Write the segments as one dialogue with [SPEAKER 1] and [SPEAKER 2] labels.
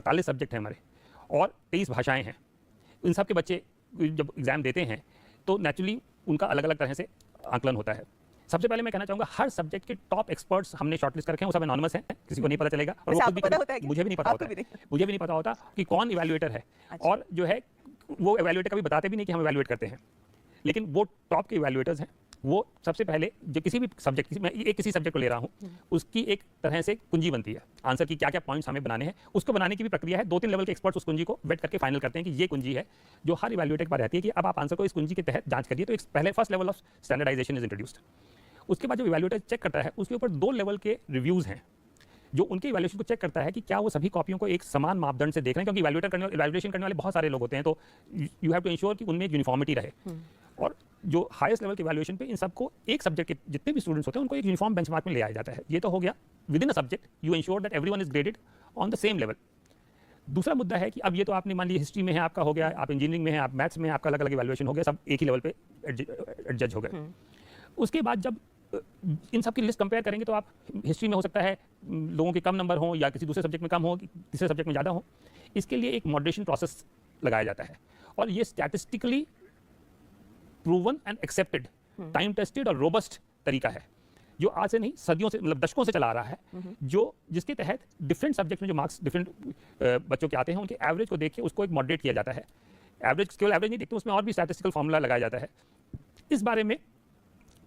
[SPEAKER 1] 48 subject हैं हमारे और 23 भाषाएं हैं। इन सब के बच्चे जब एग्ज़ाम देते हैं तो नेचुरली उनका अलग अलग तरह से आकलन होता है। सबसे पहले मैं कहना चाहूँगा हर सब्जेक्ट के टॉप एक्सपर्ट्स हमने शॉर्टलिस्ट कर रखे हैं, वो सब एनोनिमस हैं, किसी को नहीं पता चलेगा और वो खुद भी मुझे भी नहीं पता होता है, मुझे भी नहीं पता होता कि कौन इवैल्यूएटर है। और जो है वो इवैल्यूएटर कभी बताते भी नहीं कि हम इवैल्यूएट करते हैं, लेकिन वो टॉप के इवैल्यूएटर्स हैं। वो सबसे पहले जो किसी भी सब्जेक्ट, मैं किसी सब्जेक्ट को ले रहा हूँ, उसकी एक तरह से कुंजी बनती है, आंसर की क्या क्या पॉइंट्स हमें बनाने हैं, उसको बनाने की भी प्रक्रिया है। 2-3 लेवल के एक्सपर्ट्स उस कुंजी को वेट करके फाइनल करते हैं कि ये कुंजी है जो हर इवैल्यूएटर के पास रहती है कि अब आप आंसर को इस कुंजी के तहत जांच करिए। तो एक पहले first level of standardization is introduced. उसके बाद जब इवैल्यूएटर चेक करता है उसके ऊपर 2 लेवल के रिव्यूज़ हैं जो उनके इवैल्यूएशन को चेक करता है कि क्या वो सभी कॉपियों को एक समान मापदंड से देख रहे हैं, क्योंकि इवैल्यूएशन करने वाले बहुत सारे लोग होते हैं, तो यू हैव टू इंश्योर कि उनमें एक यूनिफॉर्मिटी रहे। और जो हाईएस्ट लेवल के इवैल्यूएशन पे इन सबको एक सब्जेक्ट के जितने भी स्टूडेंट्स होते हैं उनको एक यूनिफॉर्म बेंचमार्क में ले आया जाता है। ये तो हो गया with in a subject you ensure that everyone is graded on the same level. दूसरा मुद्दा है कि अब ये तो आपने मान लिया हिस्ट्री में है आपका हो गया, आप इंजीनियरिंग में है, आप मैथ्स में आपका अलग अलग इवैल्यूएशन हो गया, सब एक ही लेवल पे एडजज हो गए। उसके बाद जब इन सब की लिस्ट कंपेयर करेंगे तो आप हिस्ट्री में हो सकता है लोगों के कम नंबर हों या किसी दूसरे सब्जेक्ट में कम हो, तीसरे सब्जेक्ट में ज़्यादा हो। इसके लिए एक मॉडरेशन प्रोसेस लगाया जाता है और ये statistically proven and accepted, time tested और रोबस्ट तरीका है जो आज से नहीं सदियों से, मतलब दशकों से चला आ रहा है, जो जिसके तहत डिफरेंट सब्जेक्ट में जो मार्क्स डिफरेंट बच्चों के आते हैं उनके एवरेज को देख के उसको एक मॉडरेट किया जाता है। एवरेज केवल एवरेज नहीं देखते, उसमें और भी स्टैटिस्टिकल फॉर्मूला लगाया जाता है। इस बारे में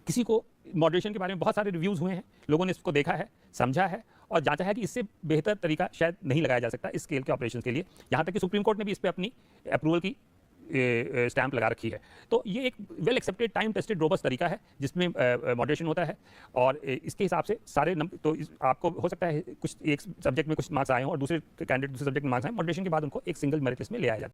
[SPEAKER 1] किसी को मॉडरेशन के बारे में बहुत सारे रिव्यूज़ हुए हैं, लोगों ने इसको देखा है, समझा है और जांचा है कि इससे बेहतर तरीका शायद नहीं लगाया जा सकता इस स्केल के ऑपरेशन के लिए। यहाँ तक कि सुप्रीम कोर्ट ने भी इस पर अपनी अप्रूवल की स्टैंप लगा रखी है। तो ये एक well accepted, time tested, robust तरीका है जिसमें मॉडरेशन होता है और इसके हिसाब से सारे तो आपको हो सकता है कुछ एक सब्जेक्ट में कुछ मार्क्स आए हों और दूसरे कैंडिडेट दूसरे सब्जेक्ट में मार्क्स आए, मॉडरेशन के बाद उनको एक सिंगल मेरिट लिस्ट में ले आया जाता है।